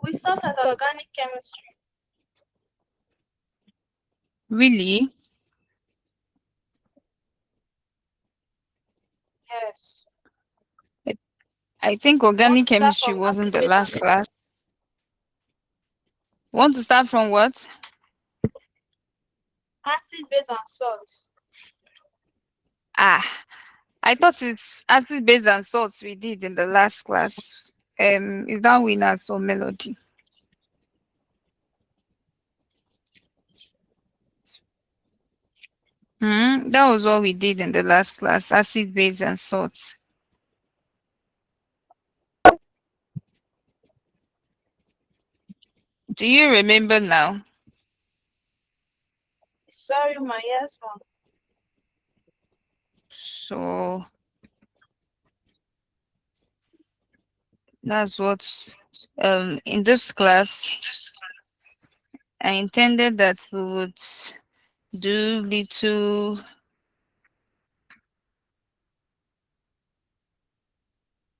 We stopped at organic chemistry. Really? Yes. I I think I want organic to start chemistry from wasn't acid, the base, and last class. salts. Want to start from what? Acid, base, and salts. Ah, I thought it's acid base and salts we did in the last class. Is that winners or melody? That was what we did in the last class. Acid base and salts. Do you remember now? Sorry, my yes, mom. So that's what in this class I intended that we would do little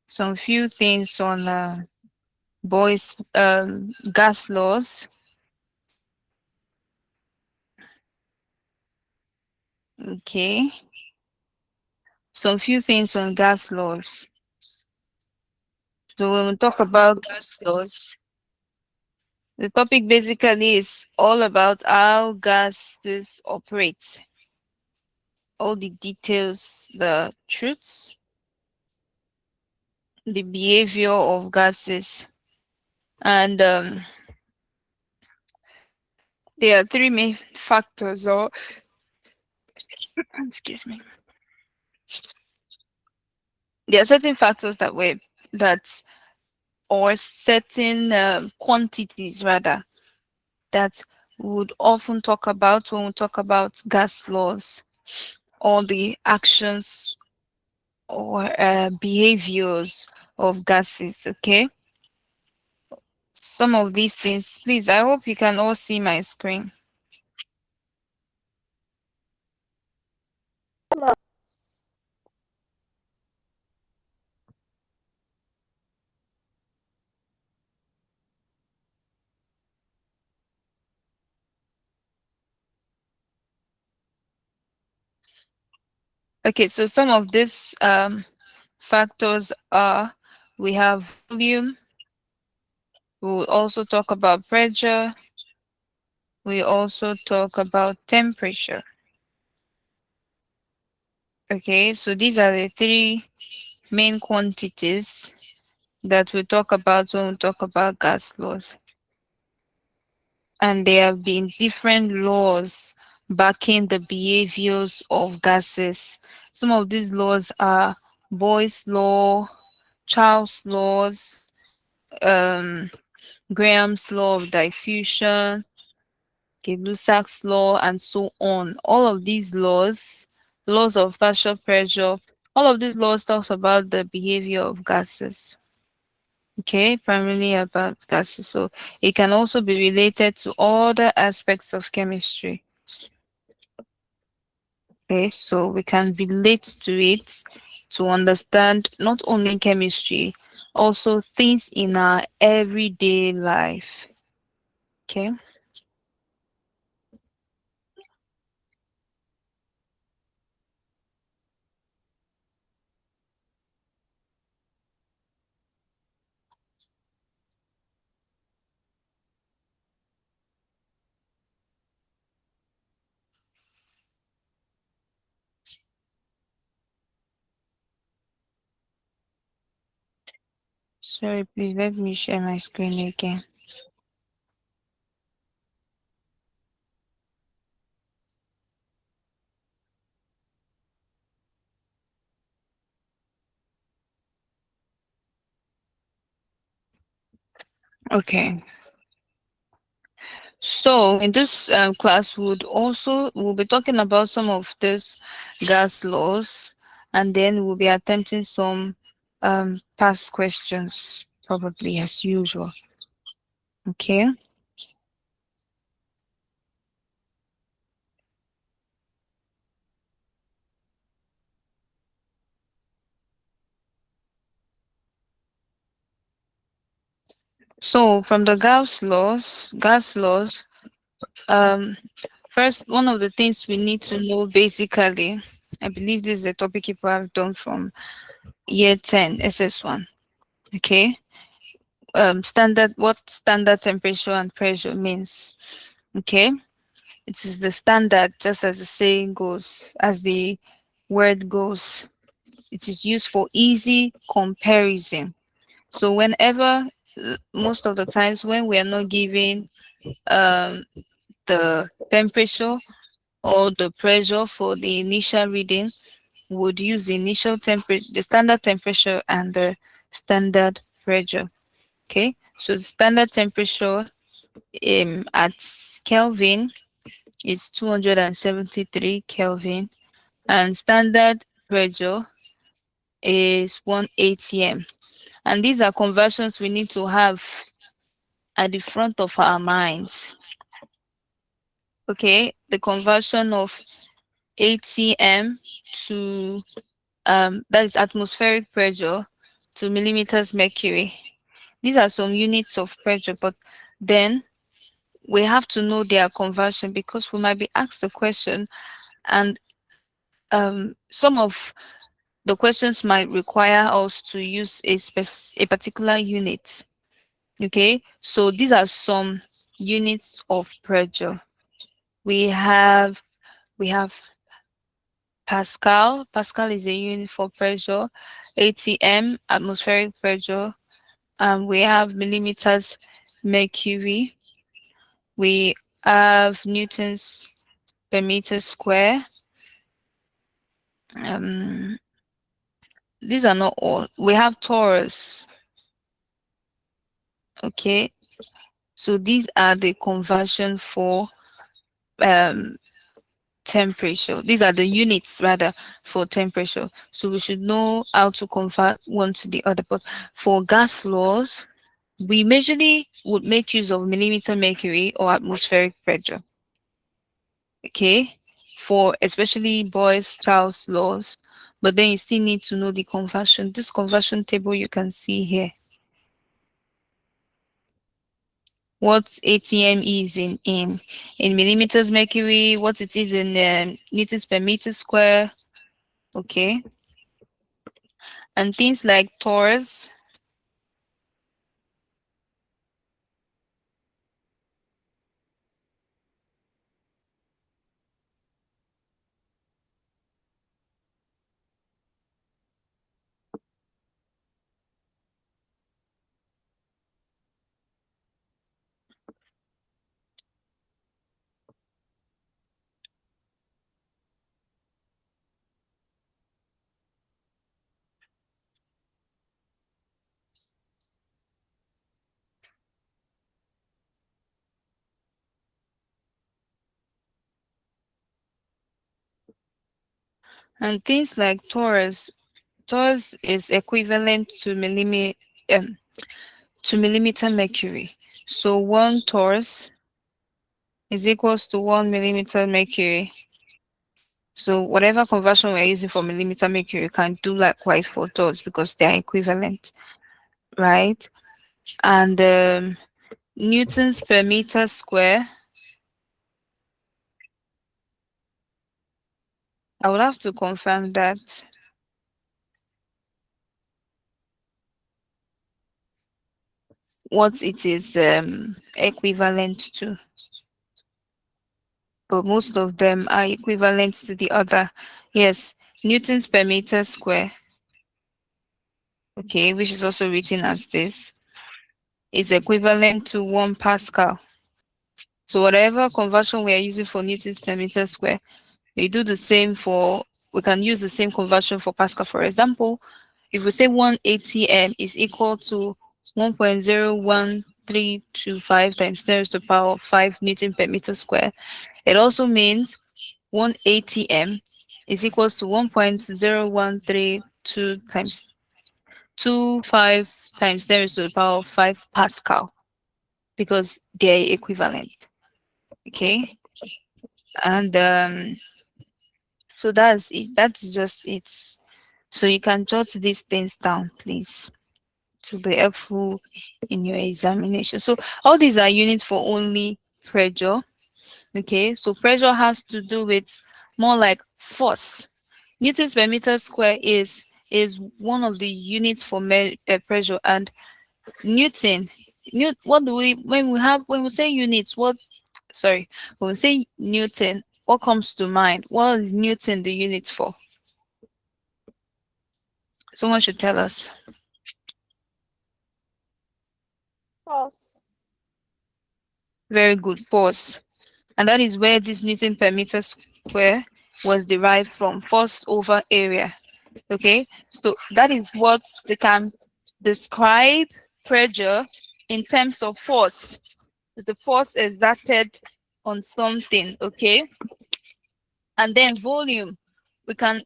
some few things on boys gas laws. Okay. Some few things on gas laws. So when we talk about gas laws, the topic basically is all about how gases operate, all the details, the truths, the behavior of gases. And there are three main factors, or excuse me, there are certain factors that or certain quantities rather that we would often talk about when we talk about gas laws, or the actions or behaviors of gases. Okay, some of these things, please, I hope you can all see my screen. Okay, so some of these factors are, we have volume, we'll also talk about pressure, we also talk about temperature. Okay, so these are the three main quantities that we talk about when we talk about gas laws. And there have been different laws backing the behaviors of gases. Some of these laws are Boyle's law, Charles' laws, um, Graham's law of diffusion, Gay-Lussac's law, and so on. All of these laws, laws of partial pressure, all of these laws talks about the behavior of gases. Okay, primarily about gases. So it can also be related to other aspects of chemistry. Okay, so we can relate to it to understand not only chemistry, also things in our everyday life. Okay. Sorry, please let me share my screen again. Okay. So in this class, we'll be talking about some of these gas laws, and then we'll be attempting some past questions, probably as usual. Okay. So from the gas laws, um, first one of the things we need to know basically, I believe this is a topic people have done from year 10 SS1. Okay, standard what standard temperature and pressure means. Okay, it is the standard, just as the saying goes, as the word goes. It is used for easy comparison. So whenever, most of the times when we are not given um, the temperature or the pressure for the initial reading, we would use the initial temperature, the standard temperature and the standard pressure. Okay, so the standard temperature at Kelvin is 273 Kelvin, and standard pressure is 1 atm. And these are conversions we need to have at the front of our minds. Okay, the conversion of atm to that is atmospheric pressure to millimeters mercury. These are some units of pressure, but then we have to know their conversion because we might be asked the question, and some of the questions might require us to use a particular unit. Okay, so these are some units of pressure. We have we have Pascal. Pascal is a unit for pressure. ATM, atmospheric pressure. We have millimeters mercury. We have newtons per meter square. Um, these are not all. We have torus. Okay, so these are the conversion for um temperature. These are the units rather for temperature. So we should know how to convert one to the other. But for gas laws, we majorly would make use of millimeter mercury or atmospheric pressure. Okay, for especially Boyce Charles laws. But then you still need to know the conversion. This conversion table you can see here. What ATM is in millimeters mercury, what it is in newtons per meter square. Okay, and things like torus. And things like torus is equivalent um, to millimeter mercury. So one torus is equals to 1 millimeter mercury. So whatever conversion we're using for millimeter mercury, you can do likewise for torus because they are equivalent, right? And newtons per meter square, I would have to confirm that what it is equivalent to, but most of them are equivalent to the other. Yes, newtons per meter square, okay, which is also written as this, is equivalent to 1 Pascal. So whatever conversion we are using for newtons per meter square, we do the same for, we can use the same conversion for Pascal. For example, if we say 1 atm is equal to 1.01325 times 10 to the power of 5 Newton per meter square, it also means 1 atm is equals to 1.0132 times 25 times 10 to the power of 5 Pascal because they're equivalent. Okay. And so that's it. That's just it. So you can jot these things down, please. to be helpful in your examination. So all these are units for only pressure. Okay, so pressure has to do with more like force. Newtons per meter square is one of the units for pressure. And Newton, what do we when we say units? What sorry, when we say Newton, what comes to mind? What is Newton the unit for? Someone should tell us. False. Very good, force. And that is where this Newton per meter square was derived from, force over area. Okay, so that is what we can describe pressure in terms of force. The force exerted on something. Okay, and then volume. We can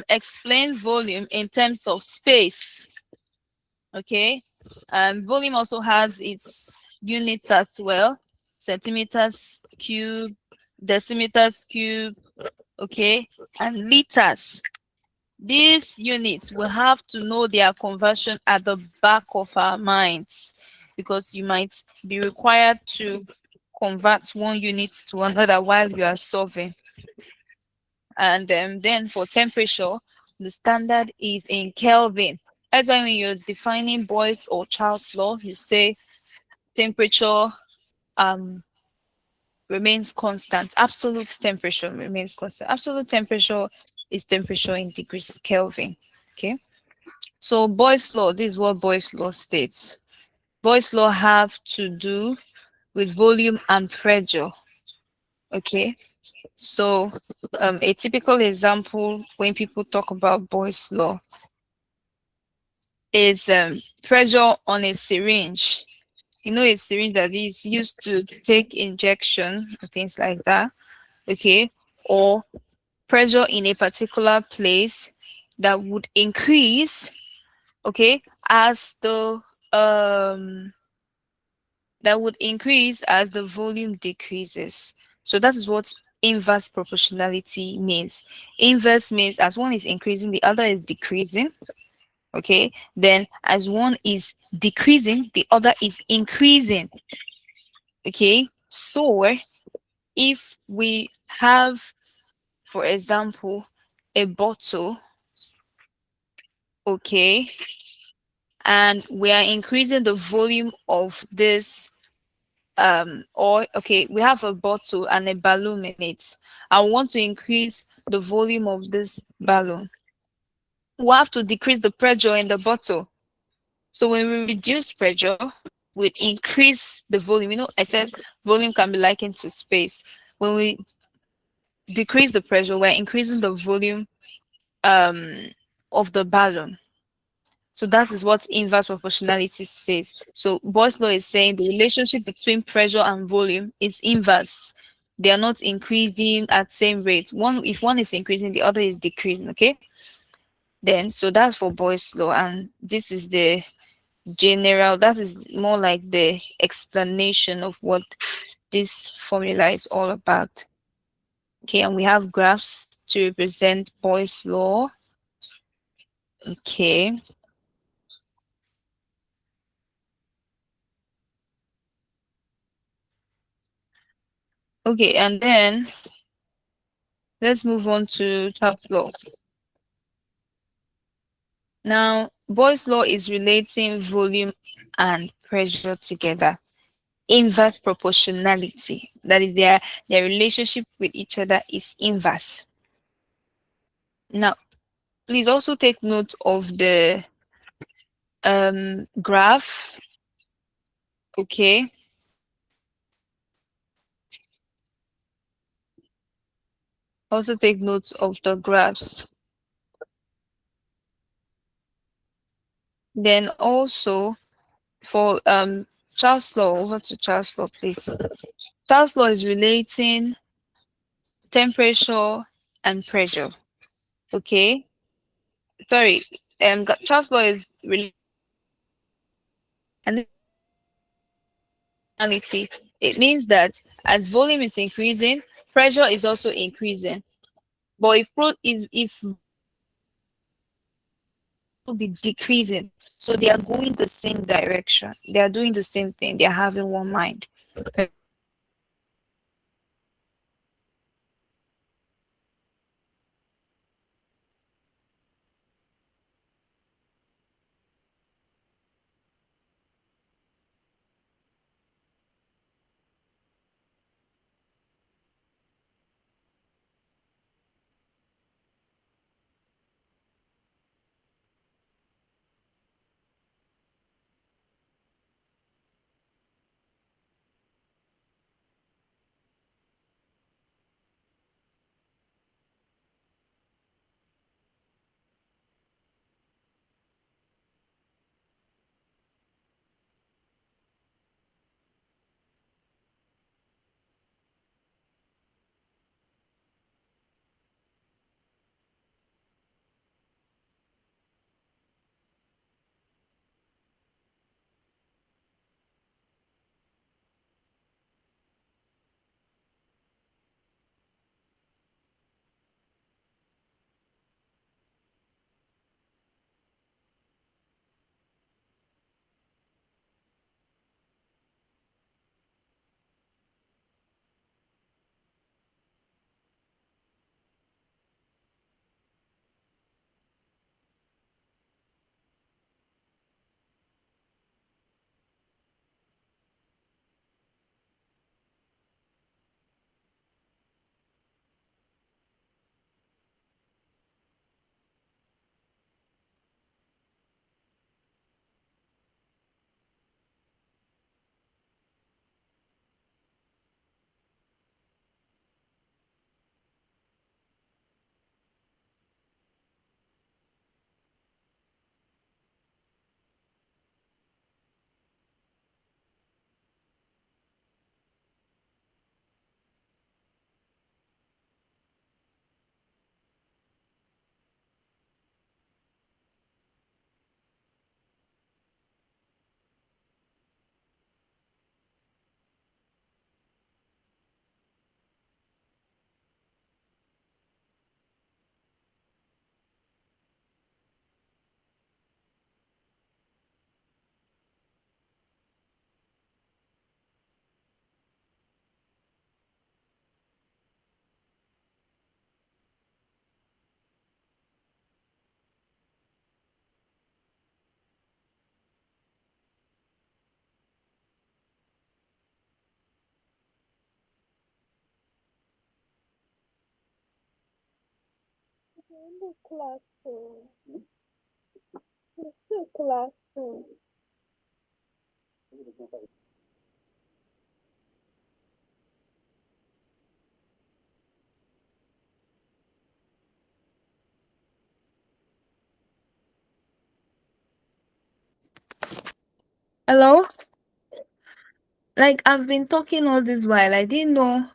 explain volume in terms of space. Okay, volume also has its units as well: centimeters cube, decimeters cube, okay, and liters. These units will have to know their conversion at the back of our minds, because you might be required to convert one unit to another while you are solving. And then for temperature, the standard is in Kelvin. That's why when you're defining Boyle's or Charles' law, you say temperature um remains constant. Absolute temperature remains constant. Absolute temperature is temperature in degrees Kelvin. Okay. So Boyle's law, this is what Boyle's law states. Boyle's law have to do with volume and pressure. Okay. So a typical example when people talk about Boyle's law is pressure on a syringe. You know, a syringe that is used to take injection and things like that. Okay. Or pressure in a particular place that would increase, okay, as the um that would increase as the volume decreases. So that is what inverse proportionality means. Inverse means as one is increasing, the other is decreasing. Okay, then as one is decreasing, the other is increasing. Okay, so if we have, for example, a bottle, okay, and we are increasing the volume of this or okay, we have a bottle and a balloon in it. I want to increase the volume of this balloon. We have to decrease the pressure in the bottle. So when we reduce pressure, we increase the volume. You know, I said volume can be likened to space. When we decrease the pressure, we're increasing the volume um of the balloon. So that is what inverse proportionality says. So Boyle's law is saying the relationship between pressure and volume is inverse. They are not increasing at same rate. If one is increasing, the other is decreasing. Okay. Then so that's for Boyle's law, and this is the general. That is more like the explanation of what this formula is all about. Okay, and we have graphs to represent Boyle's law. Okay. Okay, and then let's move on to Charles' law. Now, Boyle's law is relating volume and pressure together. Inverse proportionality. That is their relationship with each other is inverse. Now, please also take note of the graph. Okay. Also take note of the graphs. Then also for Charles' law, over to Charles' law, please. Charles' law is relating temperature and pressure. Okay. Sorry. Charles' law is related, and proportionality. It means that as volume is increasing, pressure is also increasing. But if will be decreasing. So they are going the same direction. They are doing the same thing. They are having one mind. In the classroom. The classroom. Hello? Like I've been talking all this while. I didn't know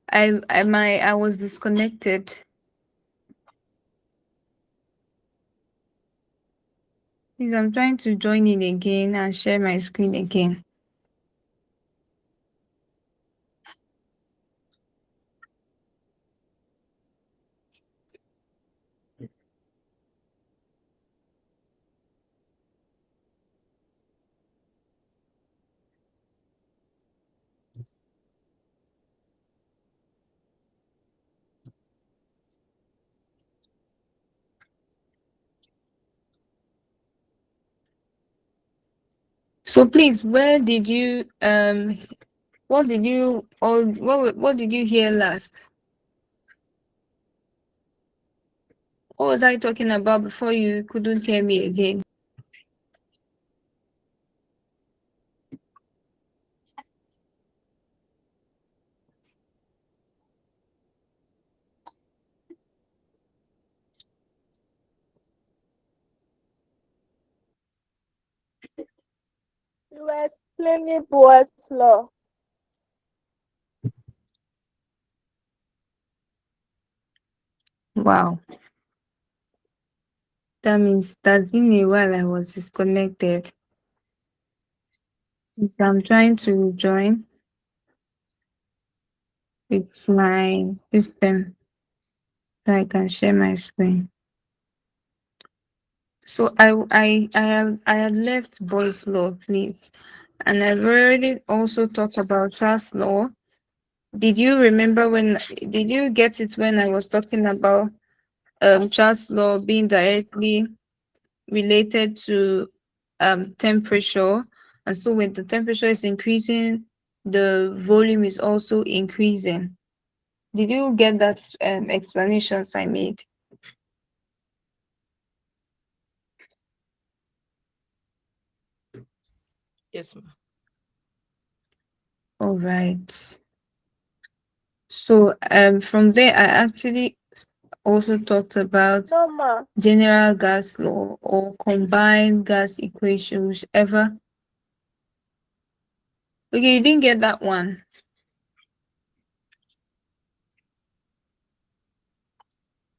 I was disconnected. Please, I'm trying to join in again and share my screen again. So please, where did you what did you all what did you hear last? What was I talking about before you couldn't hear me again? You were explaining Boas law. Wow. That means that's been a while I was disconnected. I'm trying to join with my system so I can share my screen. So I had left Boy's law, please, and I've already also talked about Charles law. Did you remember when? Did you get it when I was talking about Charles law being directly related to temperature, and so when the temperature is increasing, the volume is also increasing. Did you get that explanations I made? Yes, ma. All right. So from there I actually also talked about No, ma. general gas law or combined gas equation, whichever. Okay, you didn't get that one.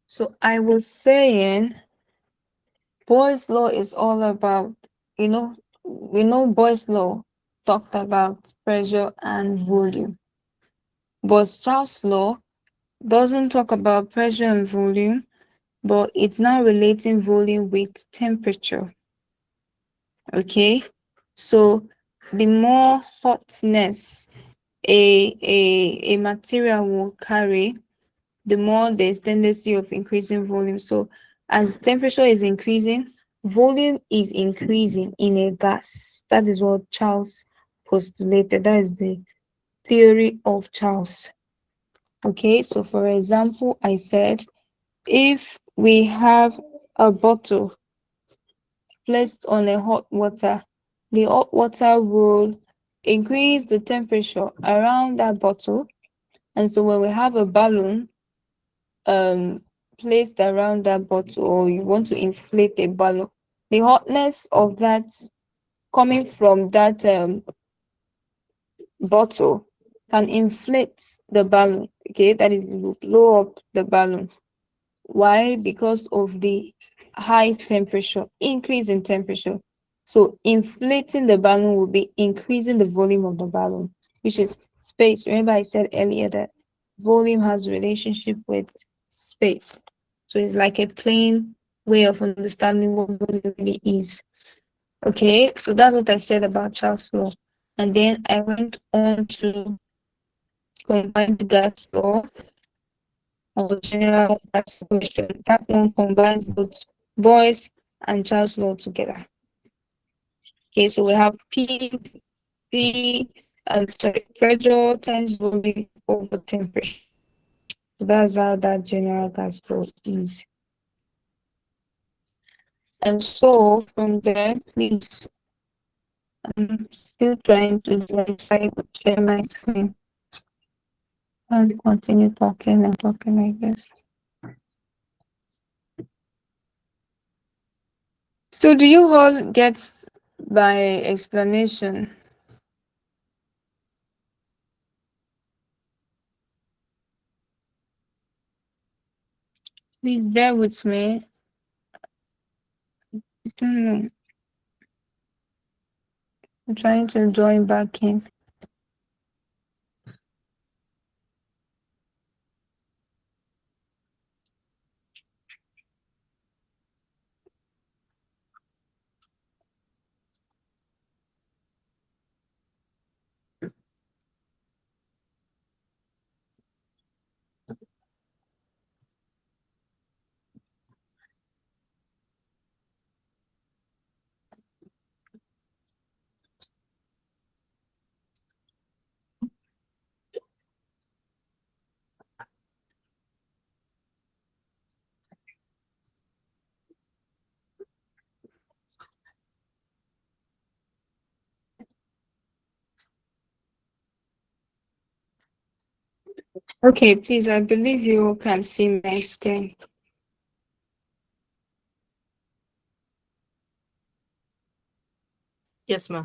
So I was saying Boy's law is all about, you know, we know Boy's law talked about pressure and volume, but Charles' law doesn't talk about pressure and volume, but it's now relating volume with temperature. Okay, so the more hotness a material will carry, the more there's tendency of increasing volume. So as temperature is increasing, volume is increasing in a gas. That is what Charles postulated. That is the theory of Charles. Okay, so for example, I said if we have a bottle placed on a hot water, the hot water will increase the temperature around that bottle. And so when we have a balloon um placed around that bottle, or you want to inflate a balloon, the hotness of that coming from that bottle can inflate the balloon. Okay, that is, it will blow up the balloon. Why? Because of the high temperature, increase in temperature. So inflating the balloon will be increasing the volume of the balloon, which is space. Remember I said earlier that volume has relationship with space. So it's like a plain way of understanding what volume really is. Okay, so that's what I said about Charles' law. And then I went on to combined gas law or general gas equation. That one combines both Boyce and Charles' law together. Okay, so we have pressure times volume over temperature. So that's how that general gas law is. And so from there, please, I'm still trying to verify share my screen and continue talking and talking, I guess. So do you all get my explanation? Please bear with me. I don't know. I'm trying to join back in. Okay, please, I believe you can see my screen. Yes, ma.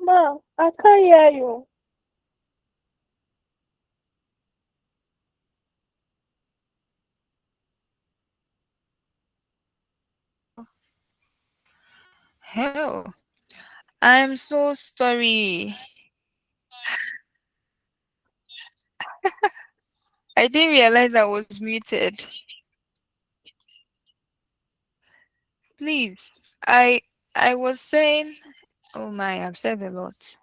Ma, I can't hear you. Hell, I'm so sorry. I didn't realize I was muted. Please, I was saying, oh my, I've said a lot.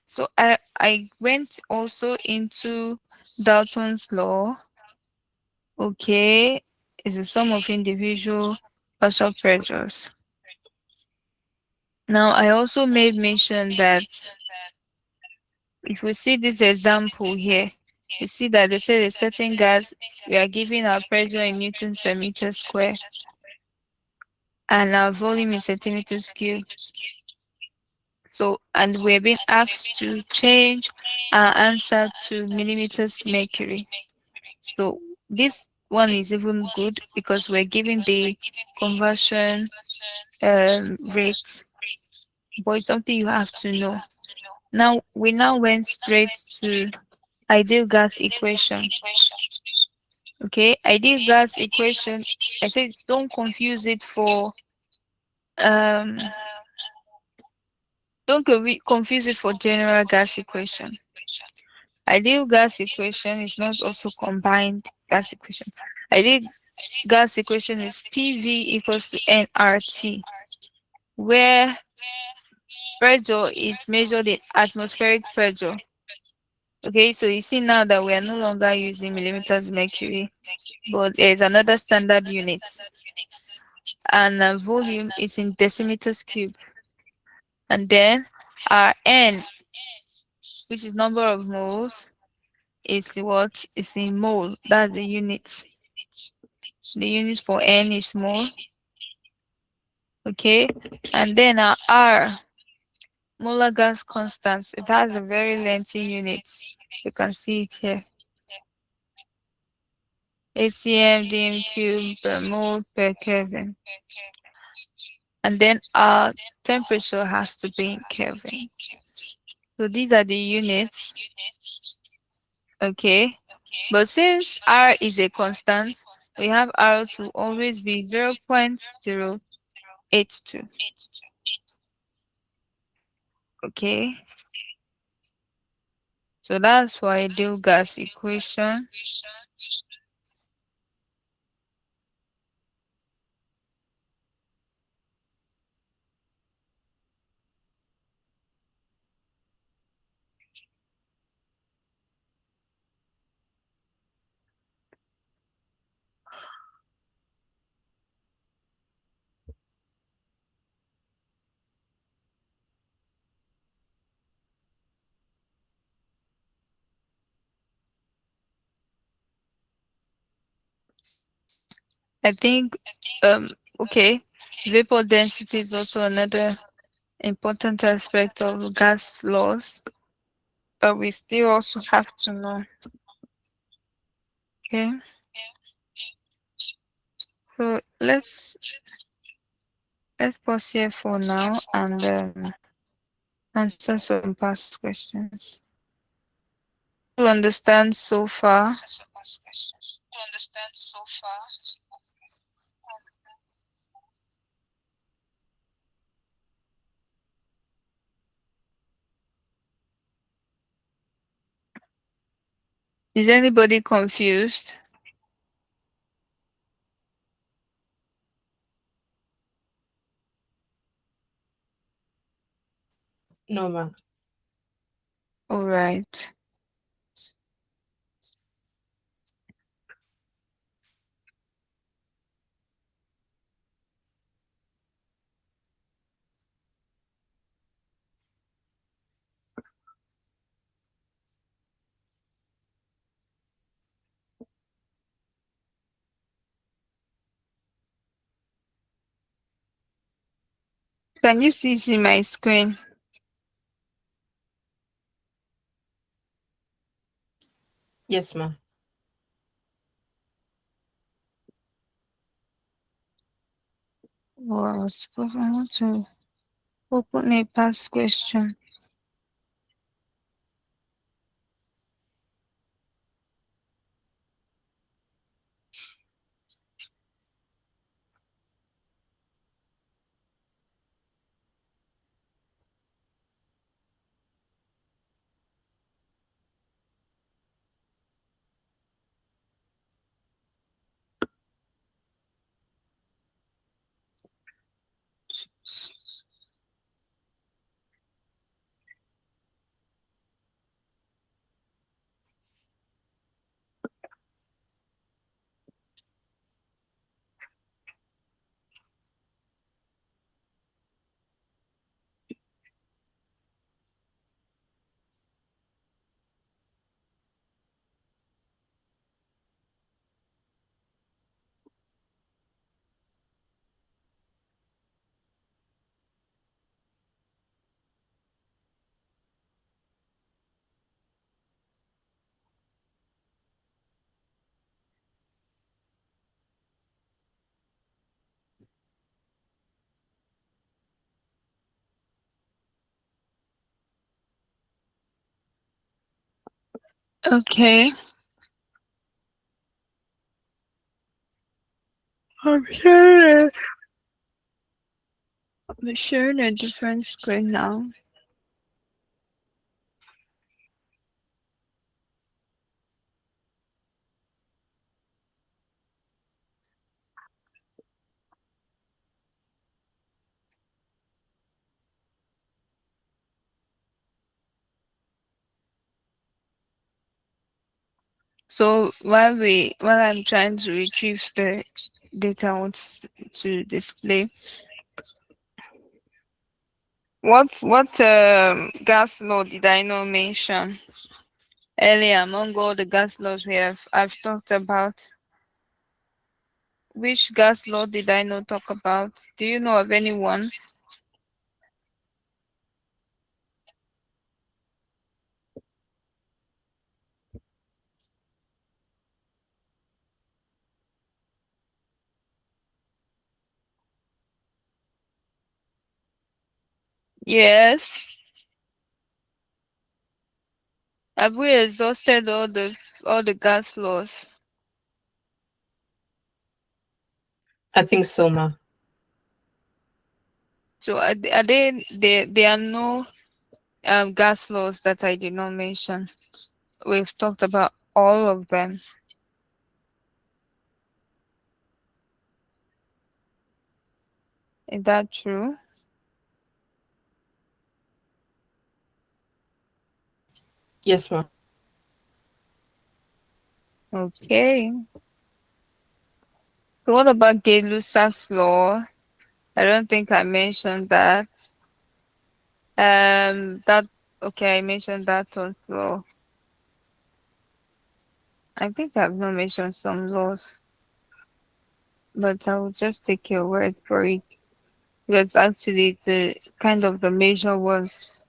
So I went also into Dalton's law. Okay, is the sum of individual partial pressures. Now I also made mention that if we see this example here, you see that they say a certain gas, we are giving our pressure in newtons per meter square and our volume in centimeters cube. So, and we're being asked to change our answer to millimeters mercury. So this one is even good because we're giving the conversion rate, but it's something you have to know. Now we now went straight to ideal gas equation. Okay, ideal gas equation. I said don't confuse it for um confuse it for general gas equation. Ideal gas equation is not also combined gas equation. Ideal gas equation is PV equals to nRT, where pressure is measured in atmospheric pressure. Okay, so you see now that we are no longer using millimeters mercury, but there is another standard unit, and volume is in decimeters cube. And then our N, which is number of moles, is what is in mole. That's the unit. The unit for N is mole. Okay, and then our R, molar gas constant. It has a very lengthy unit. You can see it here. ATM dm cube per mole per Kelvin. And then our temperature has to be in Kelvin. So these are the units. Okay. But since R is a constant, we have R to always be 0.082. Okay. So that's for ideal gas equation. I think okay. Vapor density is also another important aspect of gas laws that we still also have to know. Okay. So let's pause here for now and answer some past questions. You understand so far? Is anybody confused? No, ma. All right. Can you see my screen? Yes, ma. Oh, I was supposed I want to open a past question. Okay. I'm sharing I'm sharing a different screen now. So while I'm trying to retrieve the data I want to display, what gas law did I not mention earlier among all the gas laws I've talked about? Which gas law did I not talk about? Do you know of anyone? Yes. Have we exhausted all the gas laws? I think so, ma. So there are no gas laws that I did not mention. We've talked about all of them. Is that true? Yes, ma. Okay. So what about Gay-Lussac's law? I don't think I mentioned that. That okay, I mentioned that also. I think I've not mentioned some laws, but I will just take your word for it. Because actually the kind of the major ones.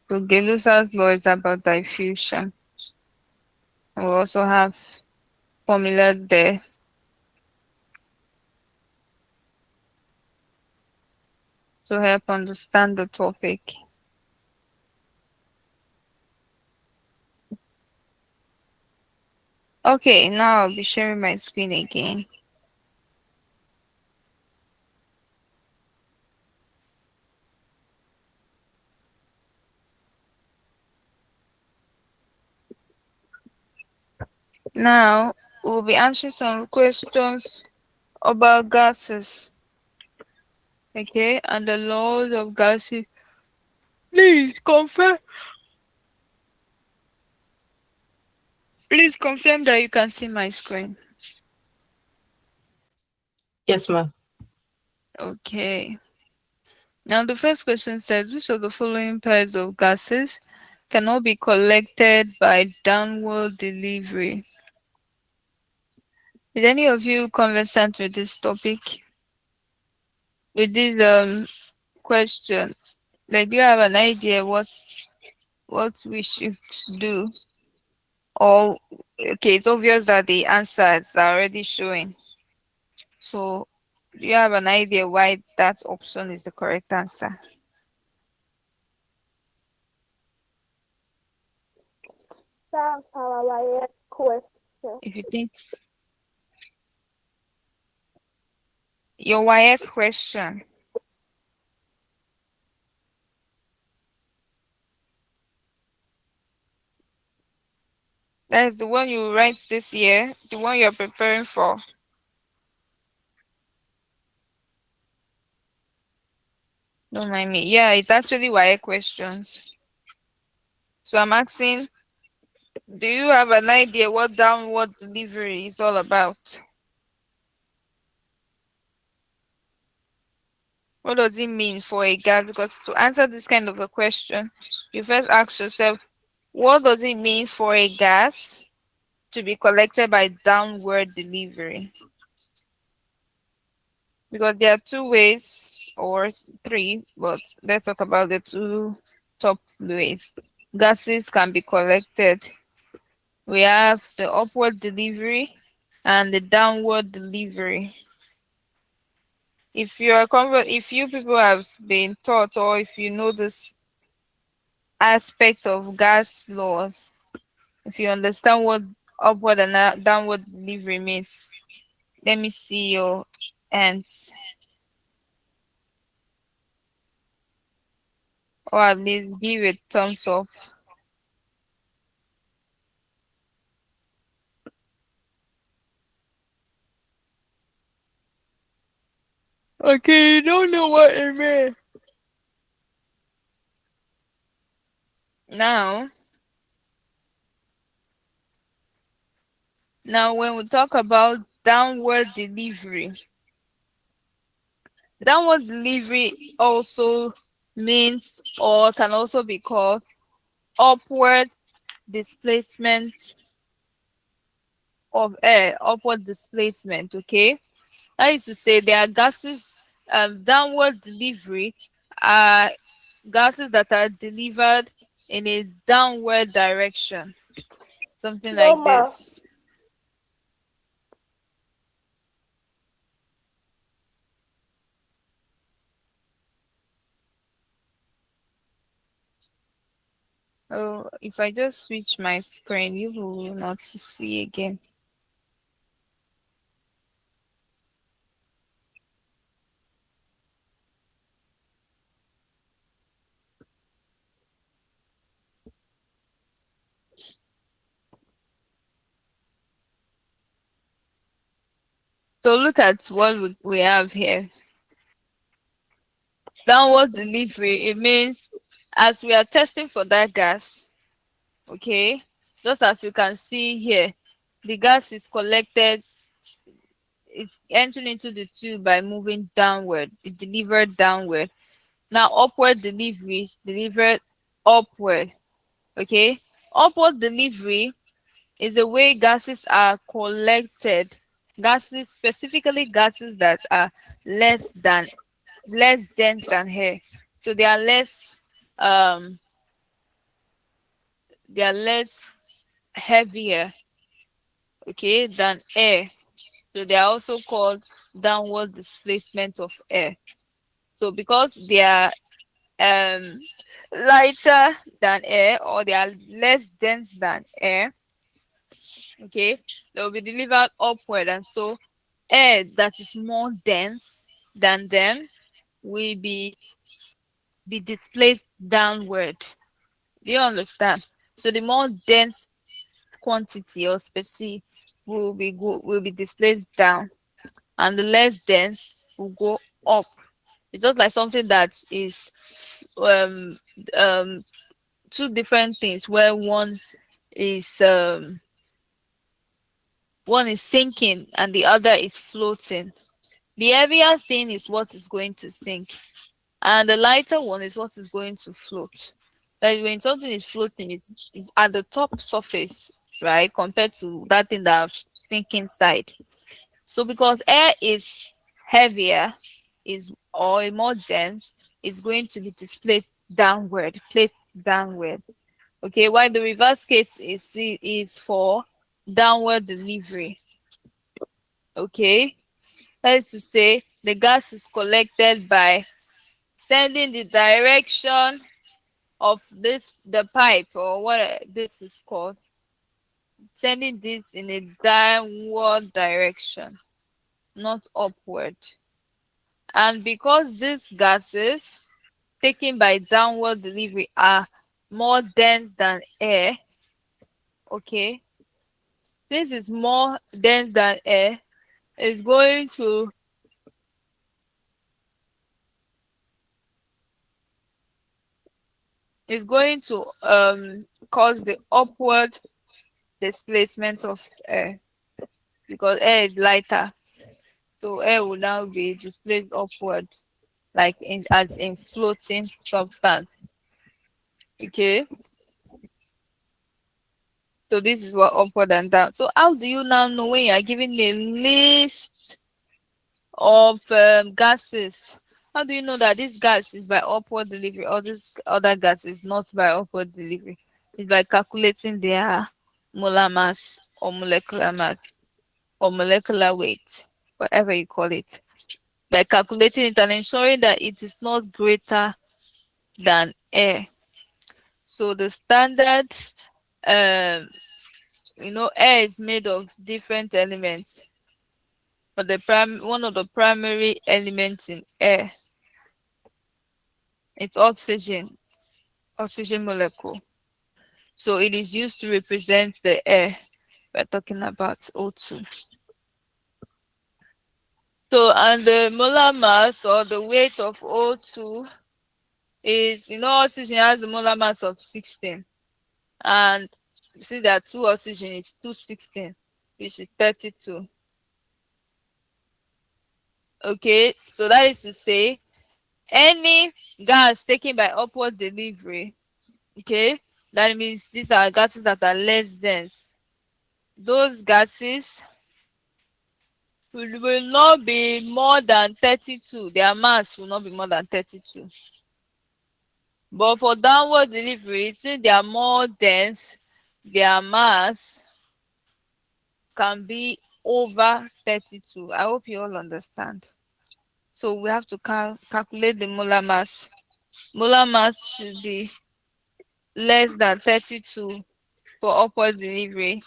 So Gay-Lussac's law is about diffusion. We also have formula there to help understand the topic. Okay, now I'll be sharing my screen again. Now we'll be answering some questions about gases, okay, and the laws of gases. Please confirm. Please confirm that you can see my screen. Yes, ma. Okay. Now the first question says, which of the following pairs of gases cannot be collected by downward delivery? Is any of you conversant with this topic? With this question? Like, do you have an idea what we should do? Or okay, it's obvious that the answers are already showing. So Do you have an idea why that option is the correct answer? That's how I question. If you think your why question, that is the one you write this year, the one you're preparing for. Don't mind me. Yeah, it's actually why questions. So I'm asking, do you have an idea what downward delivery is all about? What does it mean for a gas? Because to answer this kind of a question, you first ask yourself, what does it mean for a gas to be collected by downward delivery? Because there are two ways or three, but let's talk about the two top ways. Gases can be collected. We have the upward delivery and the downward delivery. If you people have been taught, or if you know this aspect of gas laws, if you understand what upward and downward delivery means, let me see your hands, or at least give a thumbs up. Okay, you don't know what it means. Now, now when we talk about downward delivery also means or can also be called upward displacement of air, upward displacement, okay? That is to say there are gases, downward delivery are gases that are delivered in a downward direction, something like Normal. this. Oh, if I just switch my screen, you will not see again. So look at what we have here. Downward delivery, it means as we are testing for that gas, okay, just as you can see here, the gas is collected, it's entering into the tube by moving downward, it delivered downward. Now upward delivery is delivered upward, okay. Upward delivery is the way gases are collected, gases, specifically gases that are less than less dense than air. So um they are less heavier, okay, than air. So they are also called downward displacement of air. So because they are um lighter than air, or they are less dense than air, okay, they will be delivered upward, and so air that is more dense than them will be displaced downward. Do you understand? So the more dense quantity or species will be displaced down, and the less dense will go up. It's just like something that is um um two different things where is um one is sinking and the other is floating. The heavier thing is what is going to sink, and the lighter one is what is going to float. Like when something is floating, it's at the top surface, right? Compared to that thing that's sinking side. So because air is heavier, is or more dense, is going to be displaced downward, placed downward. Okay, while the reverse case is for downward delivery. Okay, that is to say the gas is collected by sending the direction of the pipe, or what this is called, sending this in a downward direction, not upward. And because these gases taken by downward delivery are more dense than air, okay, since it's more dense than air, it's going to cause the upward displacement of air, because air is lighter, so air will now be displaced upward, like as in floating substance. Okay, so this is what upward and down. So how do you now know when you are given a list of gases? How do you know that this gas is by upward delivery or this other gas is not by upward delivery? It's by calculating their molar mass or molecular mass or molecular weight, whatever you call it. By calculating it and ensuring that it is not greater than air. So the standard, um, air is made of different elements, but one of the primary elements in air is oxygen molecule. So it is used to represent the air we're talking about, O2. So, and the molar mass or the weight of O2 is, oxygen has the molar mass of 16. And you see that 2 oxygen is 216, which is 32. Okay, so that is to say, any gas taken by upward delivery, okay, that means these are gases that are less dense. Those gases will not be more than 32. Their mass will not be more than 32. But for downward delivery, since they are more dense, their mass can be over 32. I hope you all understand. So we have to calculate the molar mass. Molar mass should be less than 32 for upward delivery,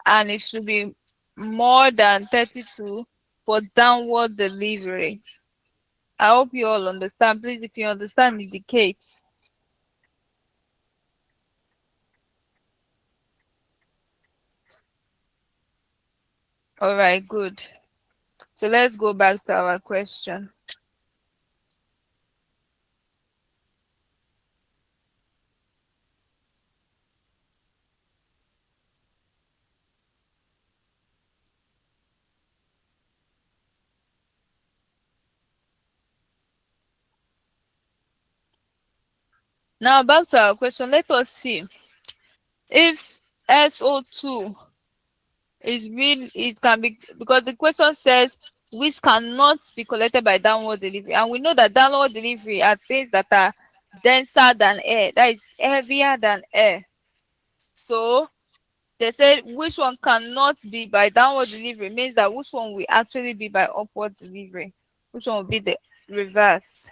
and it should be more than 32 for downward delivery. I hope you all understand. Please, if you understand, indicate. All right, good. So let's go back to our question. Now back to our question. Let us see if SO2 is real. It can be, because the question says which cannot be collected by downward delivery, and we know that downward delivery are things that are denser than air, that is heavier than air. So they said which one cannot be by downward delivery, means that which one will actually be by upward delivery, which one will be the reverse.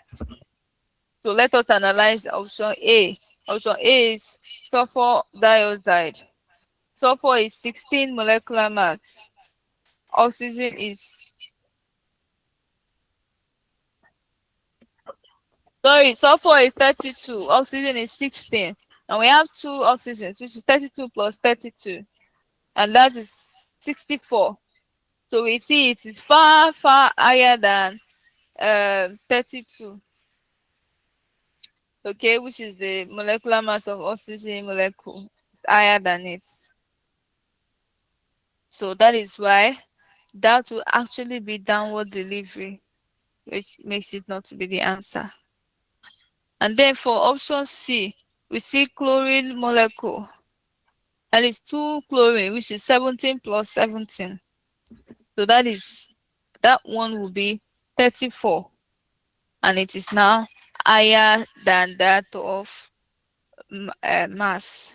So let us analyze option A. Option A is sulfur dioxide. Sulfur is 16 molecular mass. Oxygen is, sulfur is 32. Oxygen is 16. And we have 2 oxygens, which is 32 plus 32. And that is 64. So we see it is far, far higher than 32. Okay, which is the molecular mass of oxygen molecule. It's higher than it. So that is why that will actually be downward delivery, which makes it not to be the answer. And then for option C, we see chlorine molecule. And it's 2 chlorine, which is 17 plus 17. So that one will be 34. And it is now higher than that of mass.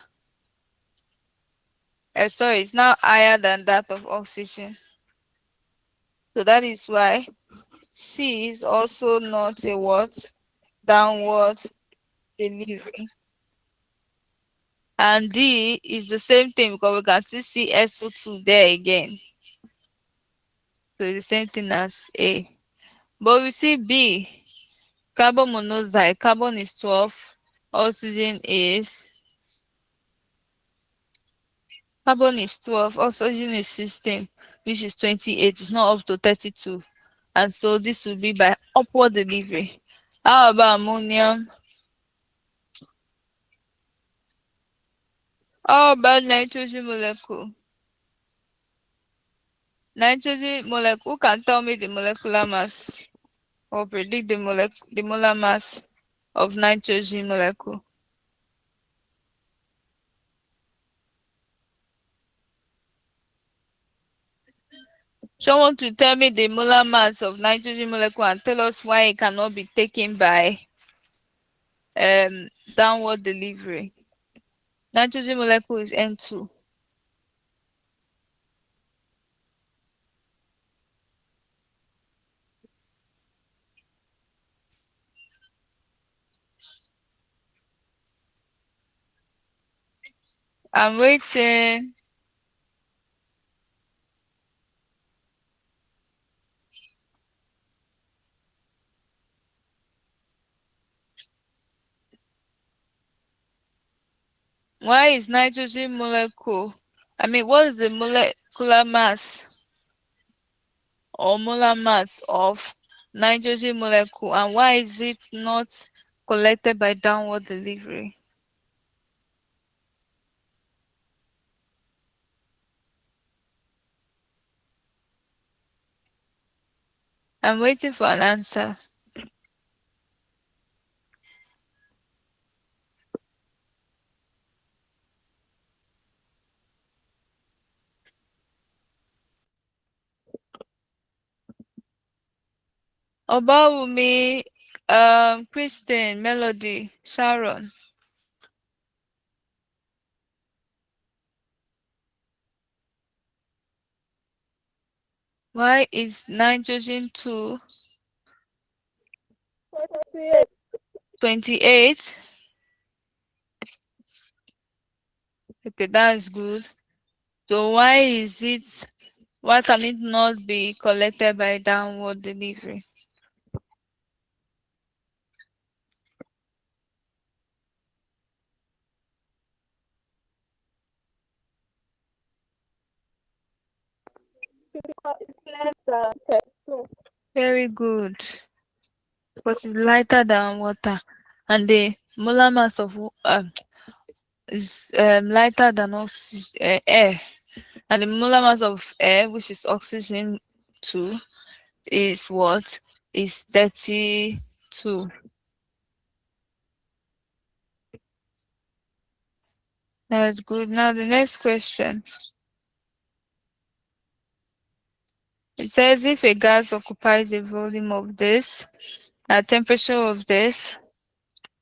Sorry, it's now higher than that of oxygen. So that is why C is also not a what? Downward delivery. And D is the same thing because we can still see SO2 there again. So it's the same thing as A. But we see B, carbon monoxide, carbon is 12, oxygen is carbon is 12, oxygen is 16, which is 28. It's not up to 32. And so this will be by upward delivery. How about ammonium? How about nitrogen molecule? Nitrogen molecule, who can tell me the molecular mass or predict the molar mass of nitrogen molecule? Someone to tell me the molar mass of nitrogen molecule and tell us why it cannot be taken by downward delivery. Nitrogen molecule is N2. I'm waiting. Why is nitrogen molecule? What is the molecular mass or molar mass of nitrogen molecule, and why is it not collected by downward delivery? I'm waiting for an answer. Obawumi, Christine, Melody, Sharon. Why is nitrogen 2 28. 28? Okay, that is good. So why can it not be collected by downward delivery? Because it's less than 32. Very good. But it's lighter than water. And the molar mass of is lighter than air. And the molar mass of air, which is oxygen 2, is what? Is 32. That's good. Now the next question. It says if a gas occupies a volume of this, at temperature of this,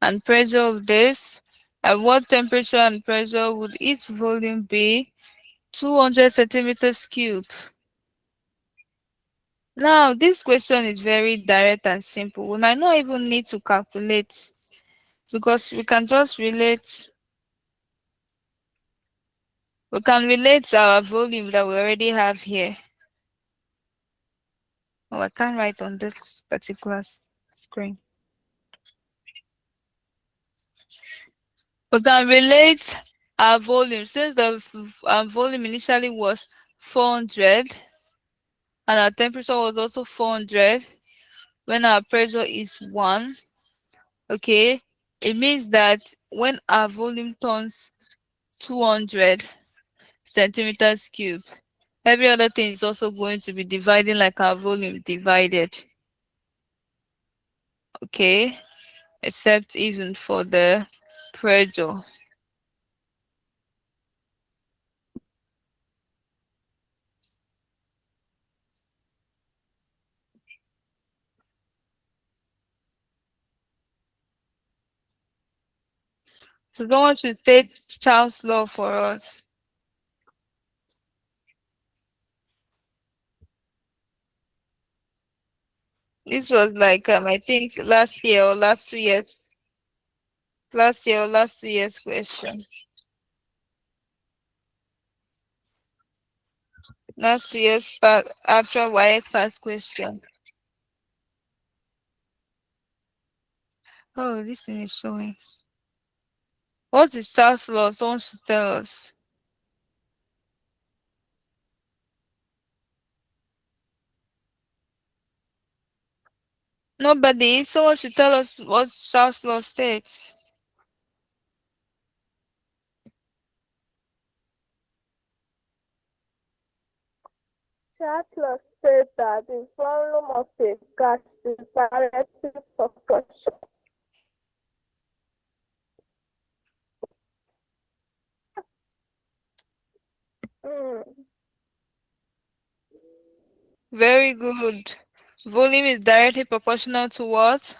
and pressure of this, at what temperature and pressure would its volume be? 200 centimeters cube. Now, this question is very direct and simple. We might not even need to calculate because we can just relate. We can relate our volume that we already have here. Oh, I can't write on this particular screen. We can relate our volume since the volume initially was 400 and our temperature was also 400 when our pressure is 1. Okay, it means that when our volume turns 200 centimeters cube, every other thing is also going to be dividing like our volume divided. Okay, except even for the pressure. So someone should state Charles' law for us. This was like I think last year or last 2 years. Last year or last 2 years question. Last year's actual YF past question. Oh, this thing is showing. What is Charles' law? Someone should tell us. Nobody. Someone should tell us what Charles' law states. Chancellor said that the volume of a gas is directly proportional. Mm. Very good. Volume is directly proportional to what?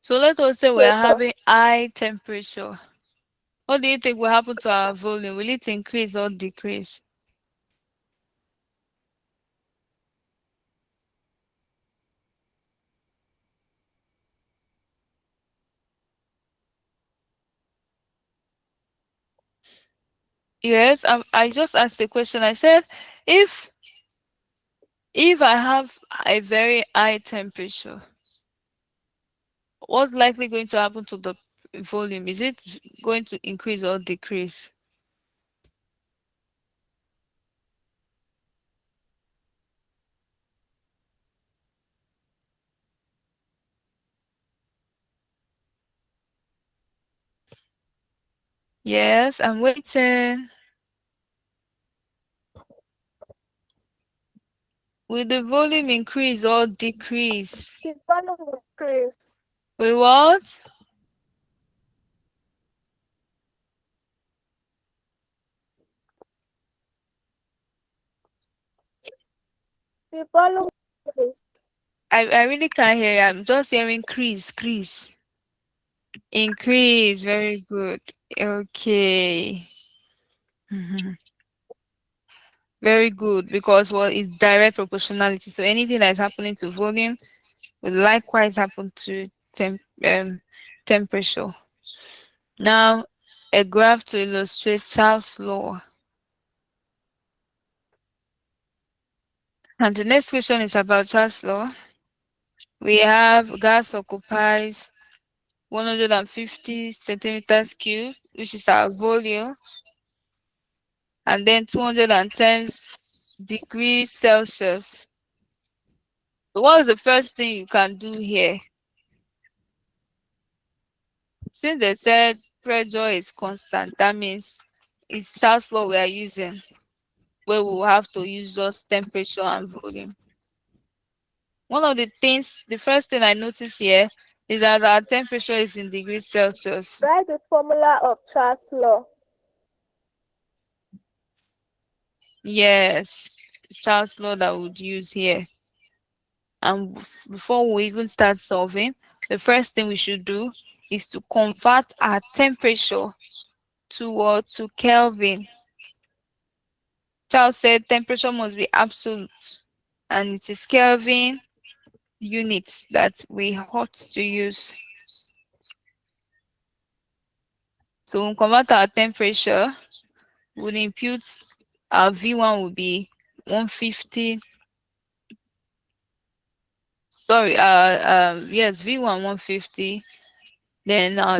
So let us say we are Temperature. having high temperature. What do you think will happen to our volume? Will it increase or decrease? Yes, I just asked the question. I said, if if I have a very high temperature, what's likely going to happen to the volume? Is it going to increase or decrease? Yes, I'm waiting. Will the volume increase or decrease? The volume will increase. Will what? The volume will increase. I really can't hear you. I'm just hearing increase. Increase. Very good. Okay. Very good, because well, it's direct proportionality. So anything that's happening to volume will likewise happen to temperature. Now, a graph to illustrate Charles' law. And the next question is about Charles' law. We have gas occupies 150 centimeters cube, which is our volume, and then 210 degrees Celsius. So what is the first thing you can do here? Since they said pressure is constant, that means it's Charles' law we are using, where we will have to use just temperature and volume. One of the things, the first thing I notice here is that our temperature is in degrees Celsius. Write the formula of Charles' law. Yes, it's Charles' law that we would use here. And before we even start solving, the first thing we should do is to convert our temperature to what? To Kelvin. Charles said temperature must be absolute, and it is Kelvin units that we ought to use. So when we convert our temperature, we'll impute our V1 will be 150. Sorry, yes, V1 150. Then our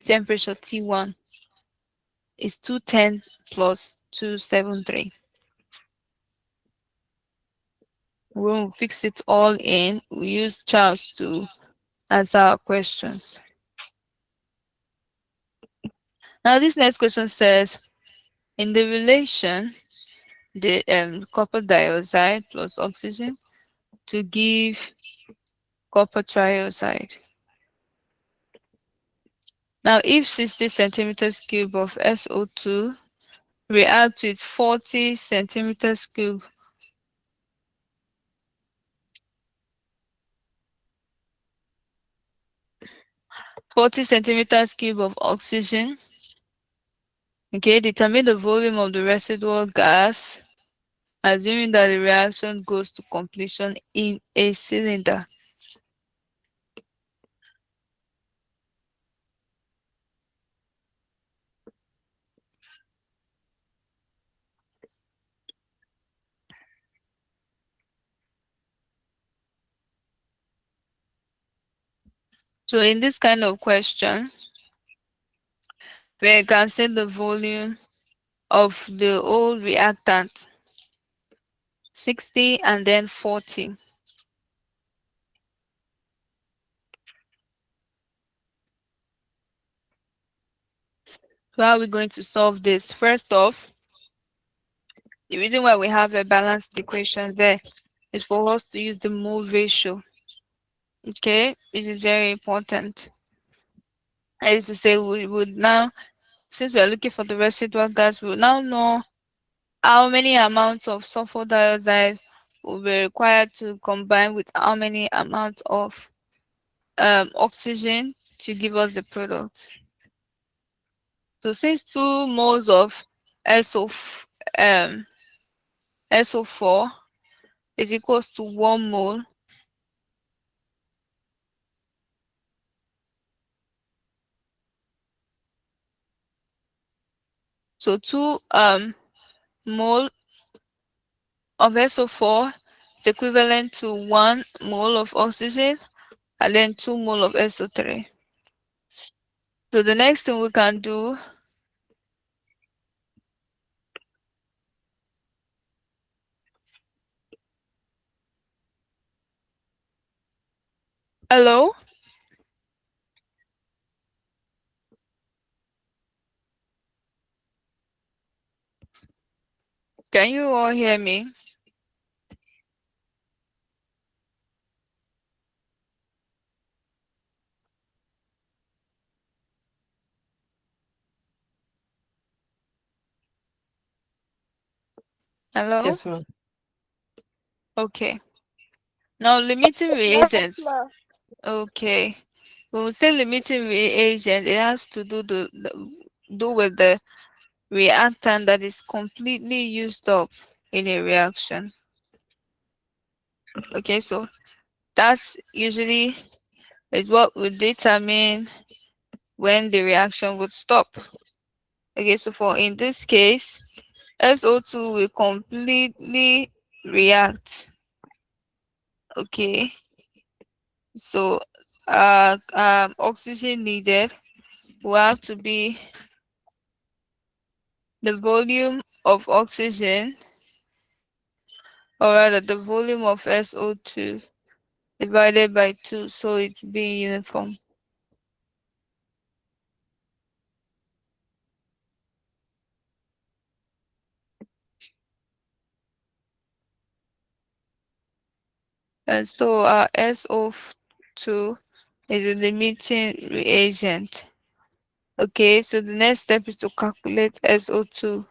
temperature T1 is 210 plus 273. We'll fix it all in. We use Charles to answer our questions. Now this next question says, in the relation, the copper dioxide plus oxygen to give copper trioxide. Now if 60 centimeters cube of SO2 react with 40 centimeters cube of oxygen, Okay, determine the volume of the residual gas, assuming that the reaction goes to completion in a cylinder. So in this kind of question, we can say the volume of the whole reactant, 60 and then 40. So how are we going to solve this? First off, the reason why we have a balanced equation there is for us to use the mole ratio. Okay, this is very important. I used to say we would now, since we are looking for the residual gas, we will now know how many amounts of sulfur dioxide will be required to combine with how many amounts of oxygen to give us the product. So since 2 moles of SO, um, SO4 is equals to 1 mole, so 2 mole of SO4 is equivalent to 1 mole of oxygen and then 2 mole of SO3. So the next thing we can do, hello, can you all hear me? Hello? Yes, ma'am. Okay. Now limiting Yes, reagents. ma. Okay. When we say limiting reagent, it has to do with the reactant that is completely used up in a reaction. Okay, so that's usually is what would determine when the reaction would stop. Okay, so for in this case, SO2 will completely react. Okay, so oxygen needed will have to be the volume of oxygen, or rather the volume of SO2 divided by 2, so it's being uniform. And so our SO2 is a limiting reagent. Okay, so the next step is to calculate SO2.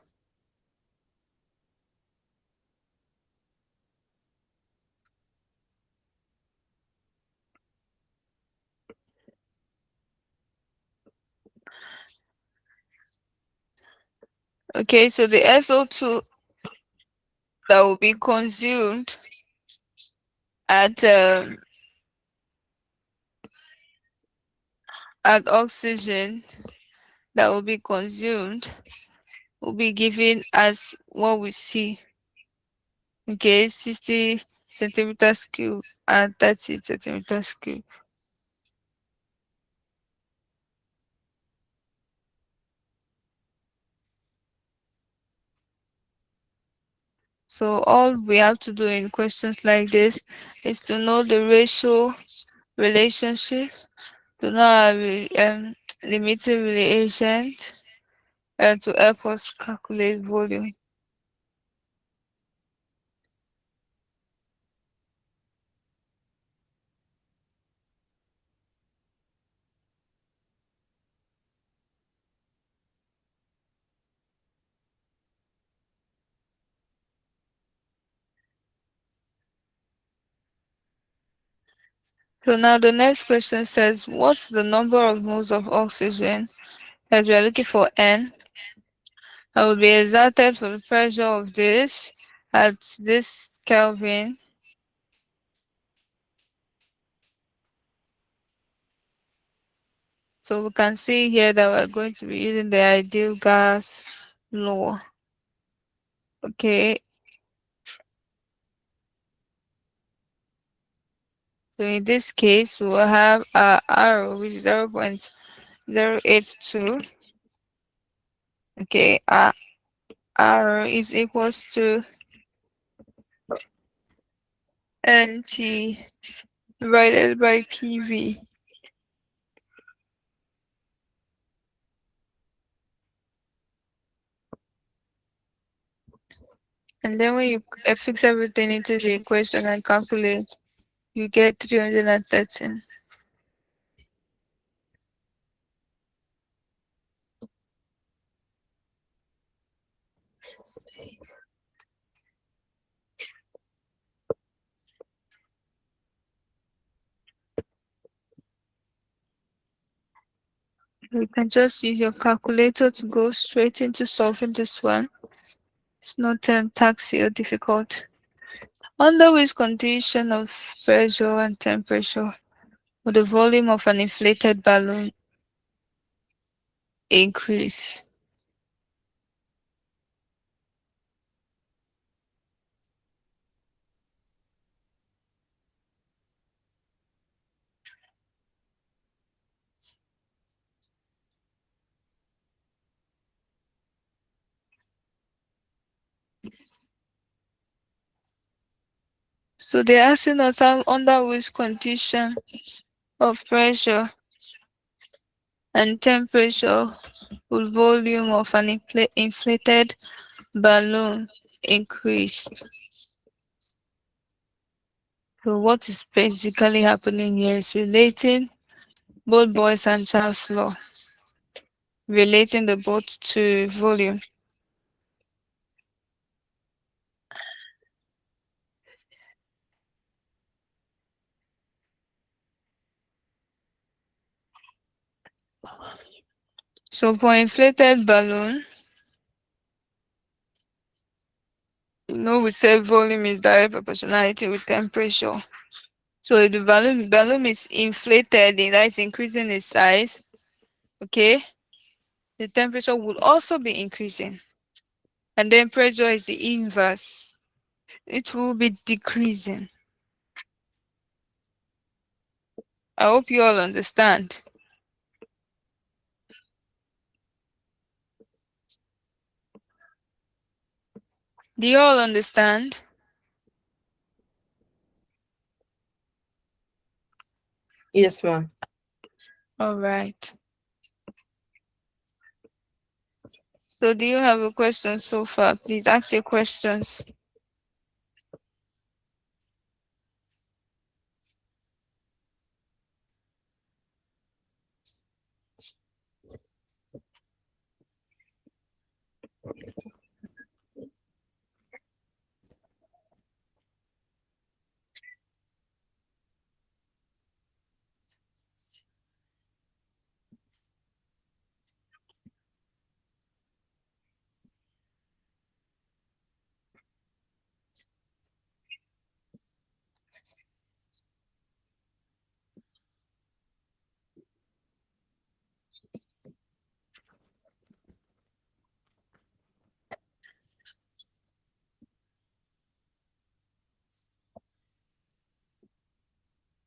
Okay, so the SO2 that will be consumed at oxygen that will be consumed will be given as what we see. Okay, 60 centimeters cube and 30 centimeters cube. So all we have to do in questions like this is to know the ratio relationship, to know our limiting reagent, and to help us calculate volume. So now the next question says, what's the number of moles of oxygen that we are looking for N will be exerted for the pressure of this at this Kelvin. So we can see here that we're going to be using the ideal gas law. Okay, so in this case, we will have our R, which is 0.082. Okay, our R is equals to NT divided by PV. And then when you fix everything into the equation and calculate, you get 313. You can just use your calculator to go straight into solving this one. It's not taxi or difficult. Under which condition of pressure and temperature would the volume of an inflated balloon increase? So they're asking us under which condition of pressure and temperature would volume of an inflated balloon increase. So what is basically happening here is relating both Boyce and Charles' law, relating the both to volume. So for inflated balloon, we say volume is direct proportionality with temperature. So if the balloon is inflated, that is increasing its size, okay, the temperature will also be increasing. And then pressure is the inverse. It will be decreasing. I hope you all understand. Do you all understand? Yes, ma'am. All right. So do you have a question so far? Please ask your questions.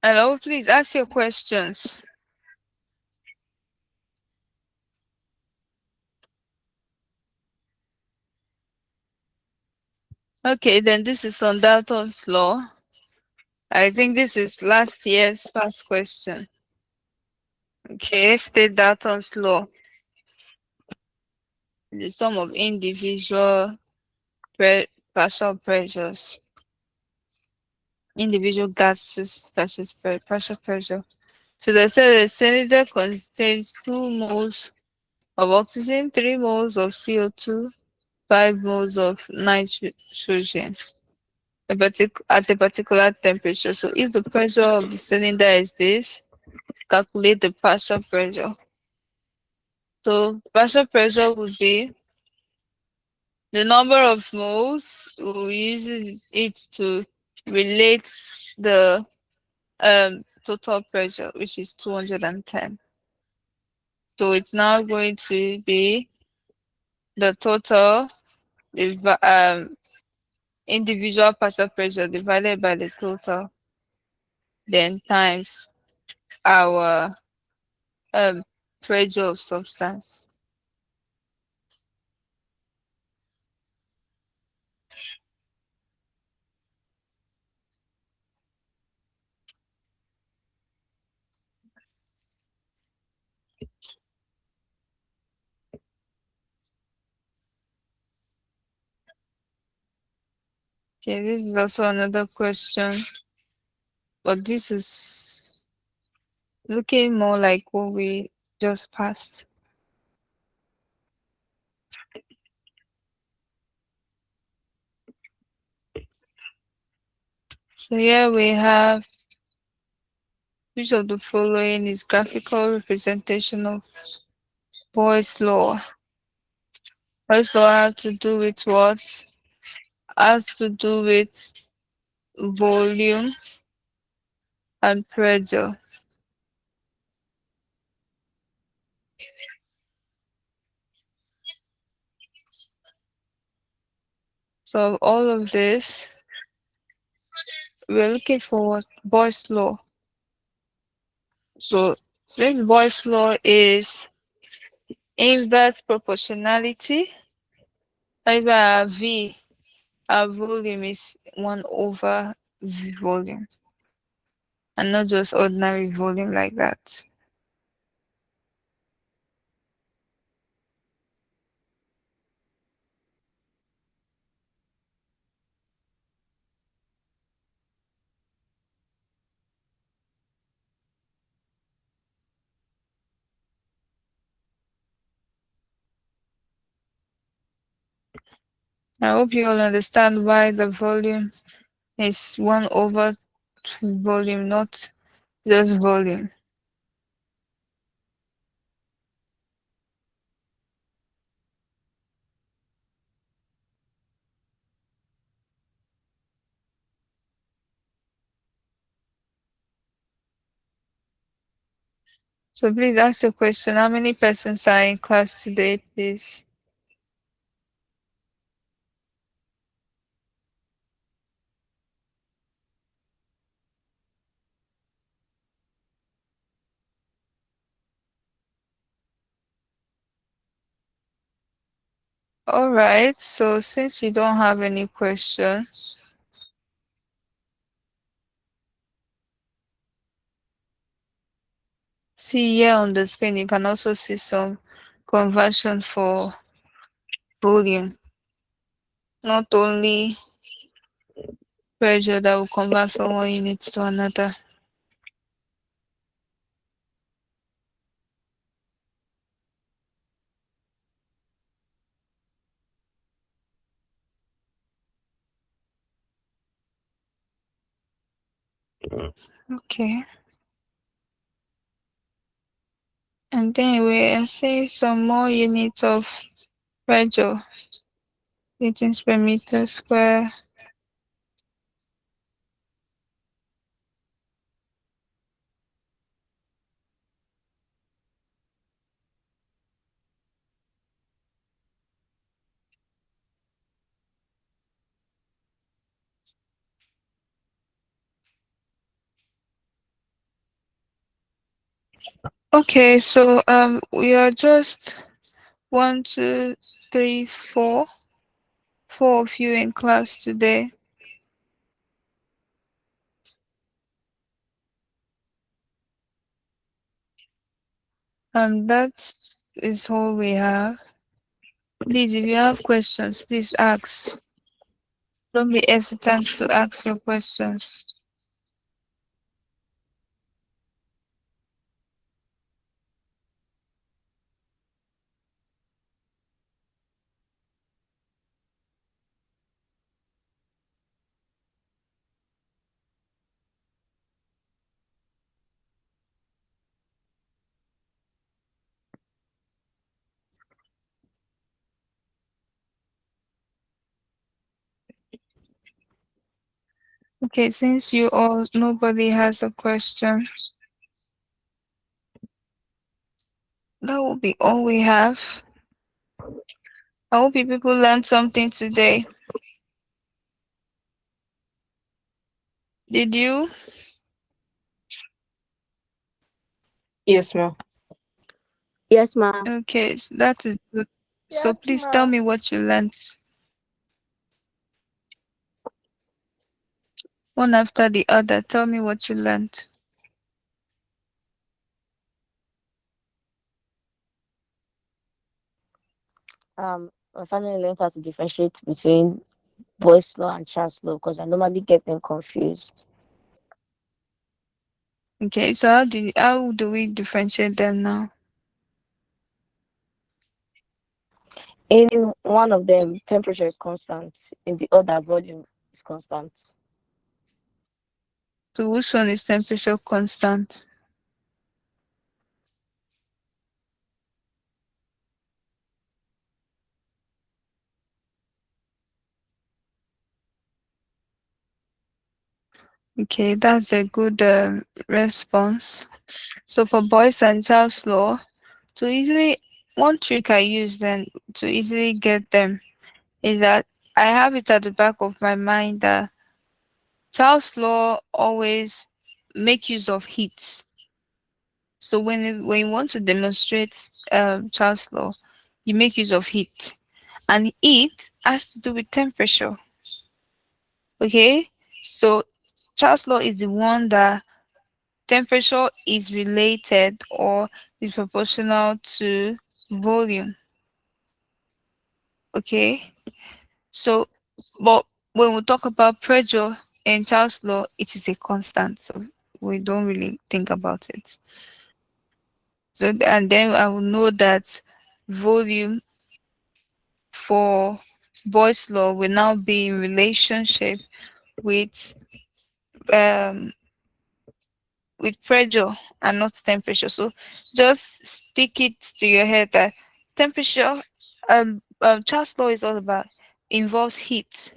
Hello, please ask your questions. Okay, then this is on Dalton's law. I think this is last year's past question. Okay, state Dalton's law. The sum of individual partial pressures. Individual gases versus partial pressure. So they say the cylinder contains 2 moles of oxygen, 3 moles of CO2, 5 moles of nitrogen at a particular temperature. So if the pressure of the cylinder is this, calculate the partial pressure. So partial pressure would be The number of moles, we use it to relate the total pressure, which is 210. So it's now going to be the total individual partial pressure divided by the total, then times our um pressure of substance. Okay, this is also another question, but this is looking more like what we just passed. So here we have, which of the following is graphical representation of Boy's law? Boy's law has to do with what? Has to do with volume and pressure. So all of this, we're looking for what? Boy's law. So since Boy's law is inverse proportionality, over our V, our volume is 1 over V volume, and not just ordinary volume like that. I hope you all understand why the volume is 1 over volume, not just volume. So please ask the question. How many persons are in class today, please? All right. So since you don't have any questions, see here on the screen, you can also see some conversion for volume. Not only pressure that will convert from one unit to another. Okay. And then we see some more units of pressure. Newtons per meter square. Okay, so we are just one, two, three, four of you in class today. That is all we have. Please, if you have questions, please ask. Don't be hesitant to ask your questions. Okay, since you all nobody has a question, that will be all we have. I hope you people learned something today. Did you? Yes, ma'am. Yes, ma'am. Okay, that is good. So Yes, please tell ma'am. me what you learned. One after the other. Tell me what you learned. I finally learned how to differentiate between boys law and child's law because I normally get them confused. Okay, so how do we differentiate them now? In one of them, temperature is constant. In the other, volume is constant. So which one is temperature constant? Okay, that's a good response. So for boys and girls law, to easily one trick I use then to easily get them is that I have it at the back of my mind that Charles law always make use of heat. So when you want to demonstrate Charles law, you make use of heat, and heat has to do with temperature. Okay, so Charles law is the one that temperature is related or is proportional to volume. Okay, so but when we talk about pressure in Charles law, it is a constant, so we don't really think about it. So and then I will know that volume for Boy's law will now be in relationship with um pressure and not temperature. So just stick it to your head that temperature Charles law is all about involves heat,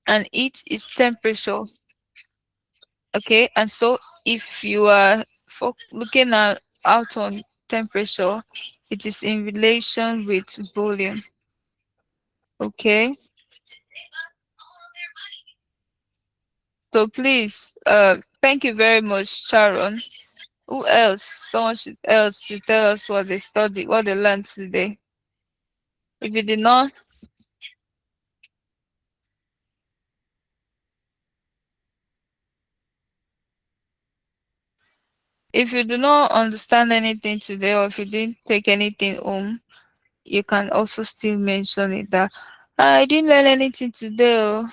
and heat is temperature. Okay, and so if you are looking at out on temperature, it is in relation with volume. Okay, so please, thank you very much, Sharon. Who else? Someone else should tell us what they studied, what they learned today. If you did not, if you do not understand anything today, or if you didn't take anything home, you can also still mention it that I didn't learn anything today. Oh.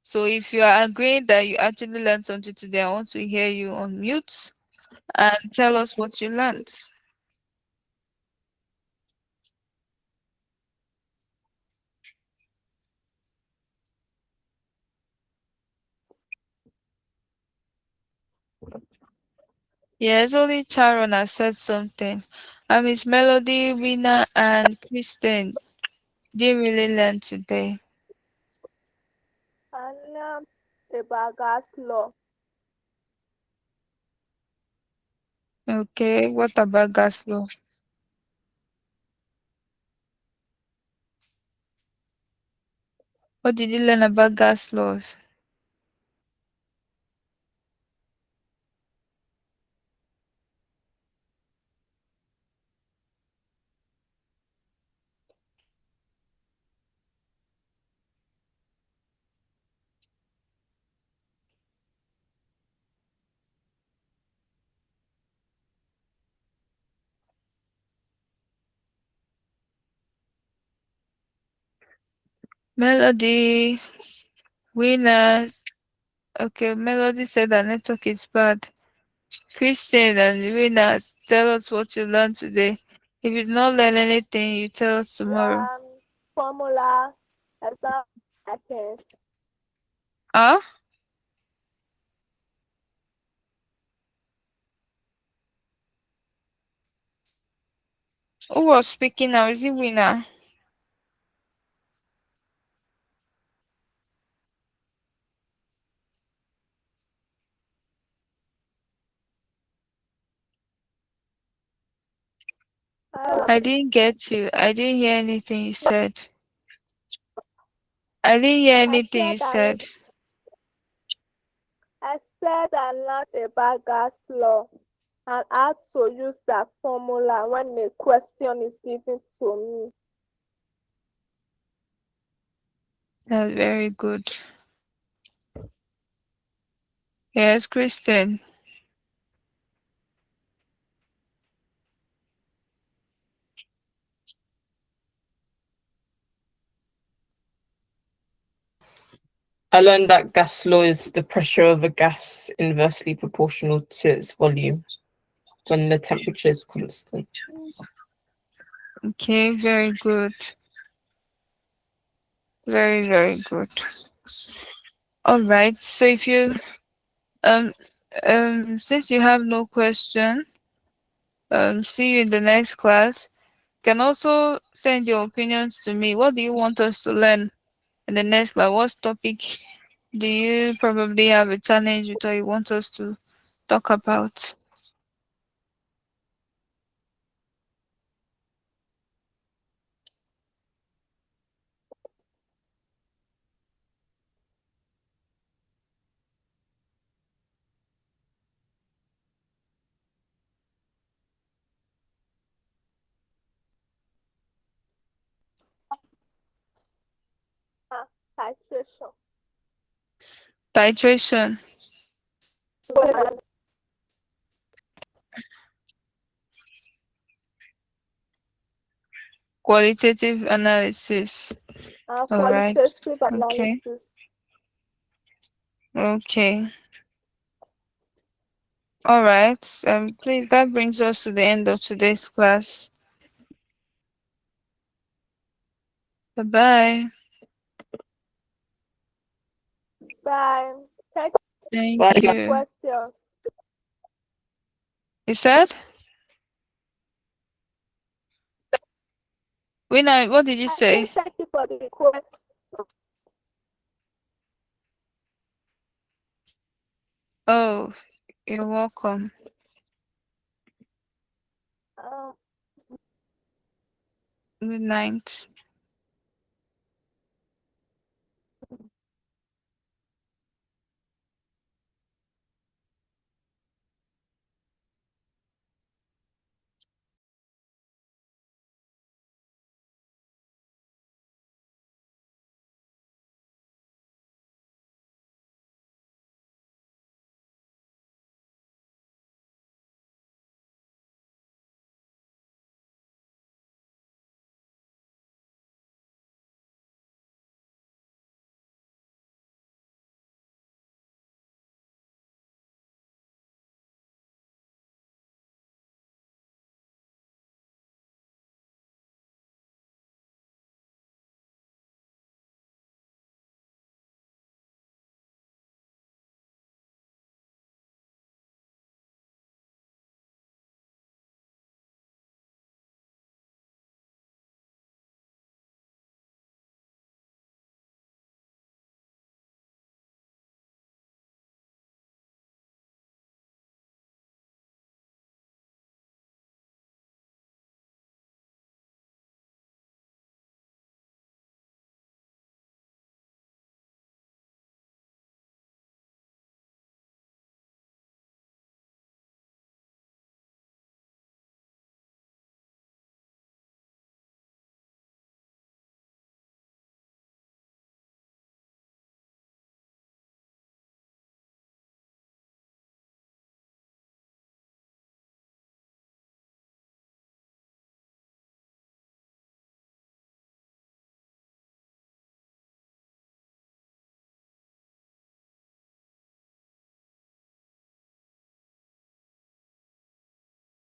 So if you are agreeing that you actually learned something today, I want to hear you on mute and tell us what you learned. Yes, only Charon has said something. Miss Melody, Rina, and Kristen didn't really learn today. I learned about gas law. Okay, what about gas law? What did you learn about gas laws? Melody, Winners. Okay, Melody said that network is bad. Kristen and Winners, tell us what you learned today. If you did not learn anything, you tell us tomorrow. Formula, example, items. Ah? Who was speaking now? Is it winner? I, I didn't get you. I didn't hear anything you said. I didn't hear I anything you said said. I learned about gas law and how to use that formula when a question is given to me. That's very good. Yes, Kristen. I learned that gas law is the pressure of a gas inversely proportional to its volume when the temperature is constant. Okay, very good. Very, very good. All right. So if you um since you have no question, see you in the next class. You can also send your opinions to me. What do you want us to learn in the next class? What topic do you probably have a challenge with or you want us to talk about? Titration. Titration, Yes. qualitative analysis. All right. Qualitative Okay. analysis. Okay. All right. Please, that brings us to the end of today's class. Bye bye. Bye. Thank Bye. Thank you for you. questions. You said? Winner, what did you I say say? thank you for the question. Oh, you're welcome. Um, Good night.